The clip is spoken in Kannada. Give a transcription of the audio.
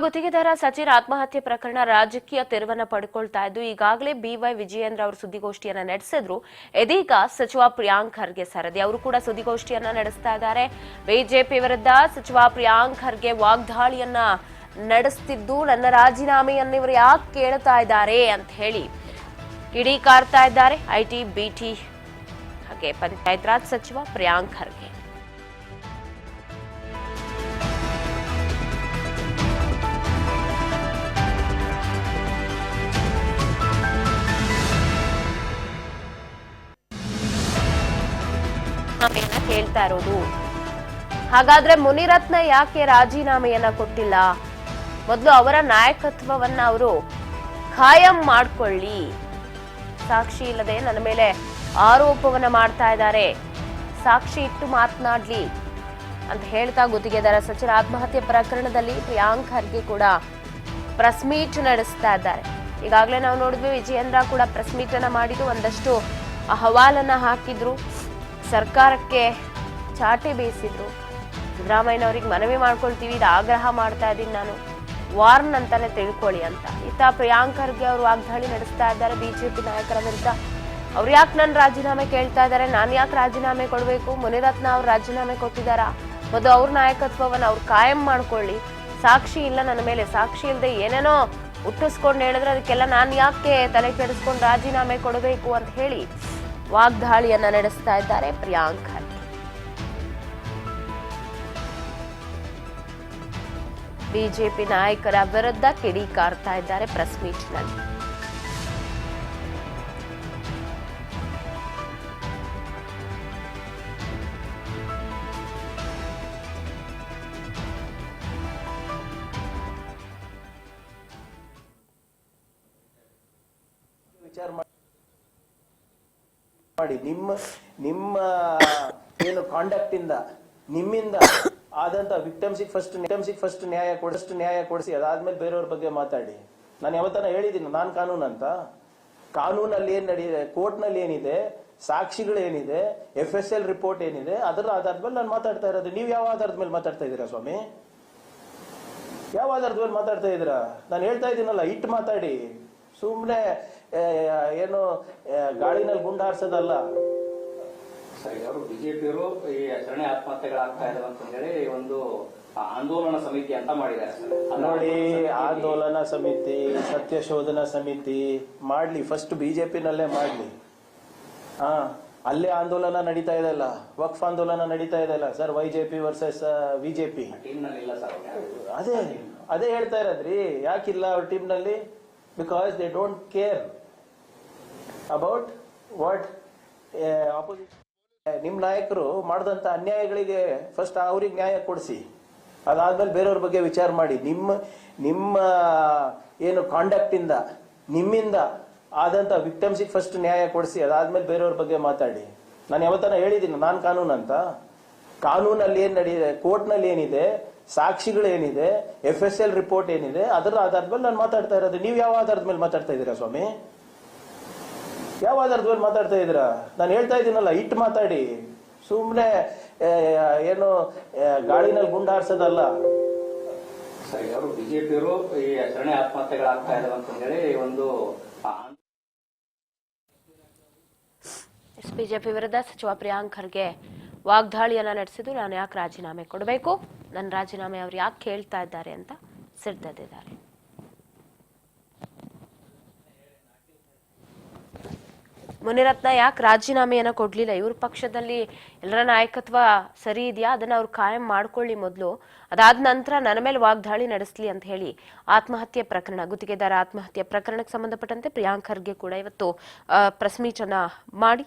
ಗುತ್ತಿಗೆದಾರ ಸಚಿನ್ ಆತ್ಮಹತ್ಯೆ ಪ್ರಕರಣ ರಾಜಕೀಯ ತಿರುವನ್ನ ಪಡ್ಕೊಳ್ತಾ ಇದ್ದು ಈಗಾಗಲೇ ಬಿವೈ ವಿಜಯೇಂದ್ರ ಅವರು ಸುದ್ದಿಗೋಷ್ಠಿಯನ್ನ ನಡೆಸಿದ್ರು. ಇದೀಗ ಸಚಿವ ಪ್ರಿಯಾಂಕ್ ಖರ್ಗೆ ಸರದಿ ಅವರು ಕೂಡ ಸುದ್ದಿಗೋಷ್ಠಿಯನ್ನ ನಡೆಸ್ತಾ ಇದ್ದಾರೆ. ಬಿಜೆಪಿ ವಿರುದ್ಧ ಸಚಿವ ಪ್ರಿಯಾಂಕ್ ಖರ್ಗೆ ವಾಗ್ದಾಳಿಯನ್ನ ನಡೆಸ್ತಿದ್ದು ನನ್ನ ರಾಜೀನಾಮೆಯನ್ನು ಇವರು ಯಾಕೆ ಕೇಳ್ತಾ ಇದ್ದಾರೆ ಅಂತ ಹೇಳಿ ಕಿಡಿಕಾರ್ತಾ ಇದ್ದಾರೆ ಐಟಿ ಬಿಟಿ ಹಾಗೆ ಪಂಚಾಯತ್ ರಾಜ್ ಸಚಿವ ಪ್ರಿಯಾಂಕ್ ಖರ್ಗೆ. ಹೇಳ್ತಾ ಇರೋದು ಹಾಗಾದ್ರೆ ಮುನಿರತ್ನ ಯಾಕೆ ರಾಜೀನಾಮೆಯನ್ನ ಕೊಟ್ಟಿಲ್ಲ? ಮೊದಲು ಅವರ ನಾಯಕತ್ವವನ್ನ ಅವರು ಖಾಯಂ ಮಾಡ್ಕೊಳ್ಳಿ, ಸಾಕ್ಷಿ ಇಲ್ಲದೆ ನನ್ನ ಮೇಲೆ ಆರೋಪವನ್ನ ಮಾಡ್ತಾ ಇದ್ದಾರೆ, ಸಾಕ್ಷಿ ಇಟ್ಟು ಮಾತನಾಡ್ಲಿ ಅಂತ ಹೇಳ್ತಾ ಗುತ್ತಿಗೆದಾರ ಸಚಿನ್ ಆತ್ಮಹತ್ಯೆ ಪ್ರಕರಣದಲ್ಲಿ ಪ್ರಿಯಾಂಕ್ ಖರ್ಗೆ ಕೂಡ ಪ್ರೆಸ್ ಮೀಟ್ ನಡೆಸ್ತಾ ಇದ್ದಾರೆ. ಈಗಾಗಲೇ ನಾವು ನೋಡಿದ್ವಿ, ವಿಜಯೇಂದ್ರ ಕೂಡ ಪ್ರೆಸ್ ಮೀಟ್ ಅನ್ನ ಮಾಡಿದ್ದು ಒಂದಷ್ಟು ಅಹವಾಲನ್ನ ಹಾಕಿದ್ರು, ಸರ್ಕಾರಕ್ಕೆ ಚಾಟಿ ಬೇಯಿಸಿದ್ರು. ಸಿದ್ದರಾಮಯ್ಯನವರಿಗೆ ಮನವಿ ಮಾಡ್ಕೊಳ್ತೀವಿ, ಇದು ಆಗ್ರಹ ಮಾಡ್ತಾ ಇದ್ದೀನಿ ನಾನು, ವಾರ್ನ್ ಅಂತಾನೆ ತಿಳ್ಕೊಳ್ಳಿ ಅಂತ. ಇತ್ತ ಪ್ರಿಯಾಂಕ್ ಖರ್ಗೆ ಅವರು ವಾಗ್ದಾಳಿ ನಡೆಸ್ತಾ ಇದ್ದಾರೆ ಬಿಜೆಪಿ ನಾಯಕರ ವಿರುದ್ಧ. ಅವ್ರು ಯಾಕೆ ನನ್ನ ರಾಜೀನಾಮೆ ಕೇಳ್ತಾ ಇದ್ದಾರೆ, ನಾನು ಯಾಕೆ ರಾಜೀನಾಮೆ ಕೊಡಬೇಕು? ಮುನಿರತ್ನ ಅವ್ರು ರಾಜೀನಾಮೆ ಕೊಟ್ಟಿದ್ದಾರಾ? ಮೊದಲು ಅವ್ರ ನಾಯಕತ್ವವನ್ನು ಅವ್ರು ಕಾಯಂ ಮಾಡ್ಕೊಳ್ಳಿ, ಸಾಕ್ಷಿ ಇಲ್ಲ ನನ್ನ ಮೇಲೆ, ಸಾಕ್ಷಿ ಇಲ್ಲದೆ ಏನೇನೋ ಹುಟ್ಟಿಸ್ಕೊಂಡು ಹೇಳಿದ್ರೆ ಅದಕ್ಕೆಲ್ಲ ನಾನು ಯಾಕೆ ತಲೆ ಕೆಡಿಸ್ಕೊಂಡು ರಾಜೀನಾಮೆ ಕೊಡಬೇಕು ಅಂತ ಹೇಳಿ ವಾಗ್ದಾಳಿಯನ್ನ ನಡೆಸ್ತಾ ಇದ್ದಾರೆ ಪ್ರಿಯಾಂಕ್ ಖರ್ಗೆ. ಬಿಜೆಪಿ ನಾಯಕರ ವಿರುದ್ಧ ಕಿಡಿಕಾರ್ತಾ ಇದ್ದಾರೆ ಪ್ರೆಸ್ ಮೀಟ್ ನಲ್ಲಿ. ವಿಚಾರ ಮಾಡಿ ನಿಮ್ಮ ಏನು ಕಾಂಡಕ್ಟ್ ಇಂದ ನಿಮ್ಮಿಂದ ಆದಂತ ವಿಕ್ಟಮ್ಸಿಗೆ ಫಸ್ಟ್ ನ್ಯಾಯ ಕೊಡಿಸಿ ಅದಾದ್ಮೇಲೆ ಬೇರೆಯವ್ರ ಬಗ್ಗೆ ಮಾತಾಡಿ. ನಾನು ಯಾವತ್ತನ ಹೇಳಿದ್ದೀನಿ ನಾನು ಕಾನೂನು ಅಂತ. ಕಾನೂನಲ್ಲಿ ಏನ್ ನಡೀಇದೆ, ಕೋರ್ಟ್ ನಲ್ಲಿ ಏನಿದೆ, ಸಾಕ್ಷಿಗಳು ಏನಿದೆ, FSL ರಿಪೋರ್ಟ್ ಏನಿದೆ, ಅದರ ಆಧಾರದ ಮೇಲೆ ನಾನು ಮಾತಾಡ್ತಾ ಇರೋದು. ನೀವು ಯಾವ ಆಧಾರದ ಮೇಲೆ ಮಾತಾಡ್ತಾ ಇದ್ದೀರಾ ಸ್ವಾಮಿ? ಯಾವ ಆಧಾರದ ಮೇಲೆ ಮಾತಾಡ್ತಾ ಇದ್ದೀರಾ? ನಾನು ಹೇಳ್ತಾ ಇದ್ದೀನಲ್ಲ, ಇಟ್ಟು ಮಾತಾಡಿ, ಸುಮ್ನೆ ಏನು ಗಾಳಿನಲ್ಲಿ ಗುಂಡು ಹಾರಿಸೋದಲ್ಲ. ಅವರು ಬಿಜೆಪಿಯವರು ಈ ಶರಣೆ ಆತ್ಮಹತ್ಯೆಗಳಾಗ್ತಾ ಇದಾವೆ ಅಂತ ಹೇಳಿ ಒಂದು ಆಂದೋಲನ ಸಮಿತಿ ಅಂತ ಮಾಡಿದ್ದಾರೆ. ನೋಡಿ, ಆಂದೋಲನ ಸಮಿತಿ, ಸತ್ಯ ಶೋಧನಾ ಸಮಿತಿ ಮಾಡ್ಲಿ, ಫಸ್ಟ್ ಬಿಜೆಪಿನಲ್ಲೇ ಮಾಡ್ಲಿ. ಅಲ್ಲೇ ಆಂದೋಲನ ನಡೀತಾ ಇದೆಲ್ಲ, ವಕ್ಫ್ ಆಂದೋಲನ ನಡೀತಾ ಇದೆಲ್ಲ ಸರ್, YJP ವರ್ಸಸ್ ಬಿಜೆಪಿ. ಅದೇ ಹೇಳ್ತಾ ಇರೋದ್ರಿ. ಯಾಕಿಲ್ಲ ಅವ್ರ ಟೀಮ್ ನಲ್ಲಿ? Because they don't care about what opposition. ನಿಮ್ ನಾಯಕರು ಮಾಡಿದಂತ ಅನ್ಯಾಯಗಳಿಗೆ ಫಸ್ಟ್ ಅವ್ರಿಗೆ ನ್ಯಾಯ ಕೊಡಿಸಿ, ಅದಾದ್ಮೇಲೆ ಬೇರೆಯವ್ರ ಬಗ್ಗೆ ವಿಚಾರ ಮಾಡಿ. ನಿಮ್ಮ ಏನು ಕಾಂಡಕ್ಟ್ ಇಂದ ನಿಮ್ಮಿಂದ ಆದಂತ ವಿಕ್ಟಮ್ಸಿಗೆ ಫಸ್ಟ್ ನ್ಯಾಯ ಕೊಡಿಸಿ, ಅದಾದ್ಮೇಲೆ ಬೇರೆಯವ್ರ ಬಗ್ಗೆ ಮಾತಾಡಿ. ನಾನು ಯಾವತ್ತನ ಹೇಳಿದ್ದೀನಿ ನಾನು ಕಾನೂನು ಅಂತ. ಕಾನೂನಲ್ಲಿ ಏನ್ ನಡೀದೆ, ಕೋರ್ಟ್ ನಲ್ಲಿ ಏನಿದೆ, ಸಾಕ್ಷಿಗಳು ಏನಿದೆ, FSL ರಿಪೋರ್ಟ್ ಏನಿದೆ, ಅದರ ಆಧಾರದ ಮೇಲೆ ನಾನು ಮಾತಾಡ್ತಾ ಇರೋದು. ನೀವು ಯಾವ ಆಧಾರದ ಮೇಲೆ ಮಾತಾಡ್ತಾ ಇದ್ದೀರಾ ಸ್ವಾಮಿ? ಯಾವ ಆಧಾರದ ಮೇಲೆ ಮಾತಾಡ್ತಾ ಇದ್ದೀರಾ? ನಾನು ಹೇಳ್ತಾ ಇದ್ದೀನಲ್ಲ, ಇಟ್ಟು ಮಾತಾಡಿ, ಸುಮ್ನೆ ಏನು ಗಾಳಿನಲ್ಲಿ ಗುಂಡು ಹಾರಿಸೋದಲ್ಲ. ಸರಿ, ಅವರು ಬಿಜೆಪಿಯವರು ಈ ಶರಣೆ ಆತ್ಮಹತ್ಯೆಗಳಾಗ್ತಾ ಇದಾವೆ ಅಂತ ಹೇಳಿ ಒಂದು ಬಿಜೆಪಿ ವಿರುದ್ಧ ಸಚಿವ ಪ್ರಿಯಾಂಕ್ ಖರ್ಗೆ ವಾಗ್ದಾಳಿಯನ್ನ ನಡೆಸಿದ್ದು, ನಾನು ಯಾಕೆ ರಾಜೀನಾಮೆ ಕೊಡಬೇಕು, ನನ್ನ ರಾಜೀನಾಮೆ ಅವ್ರು ಯಾಕೆ ಕೇಳ್ತಾ ಇದ್ದಾರೆ ಅಂತ ಸಿಡ್ದಿದ್ದಾರೆ. ಮುನಿರತ್ನ ಯಾಕೆ ರಾಜೀನಾಮೆಯನ್ನ ಕೊಡ್ಲಿಲ್ಲ? ಇವ್ರ ಪಕ್ಷದಲ್ಲಿ ಎಲ್ಲರ ನಾಯಕತ್ವ ಸರಿ ಇದೆಯಾ, ಅದನ್ನ ಅವ್ರು ಕಾಯಂ ಮಾಡ್ಕೊಳ್ಳಿ ಮೊದಲು, ಅದಾದ ನಂತರ ನನ್ನ ಮೇಲೆ ವಾಗ್ದಾಳಿ ನಡೆಸಲಿ ಅಂತ ಹೇಳಿ ಆತ್ಮಹತ್ಯೆ ಪ್ರಕರಣ, ಗುತ್ತಿಗೆದಾರ ಆತ್ಮಹತ್ಯೆ ಪ್ರಕರಣಕ್ಕೆ ಸಂಬಂಧಪಟ್ಟಂತೆ ಪ್ರಿಯಾಂಕ್ ಖರ್ಗೆ ಕೂಡ ಇವತ್ತು ಪ್ರೆಸ್ ಮೀಟ್ ಅನ್ನ ಮಾಡಿ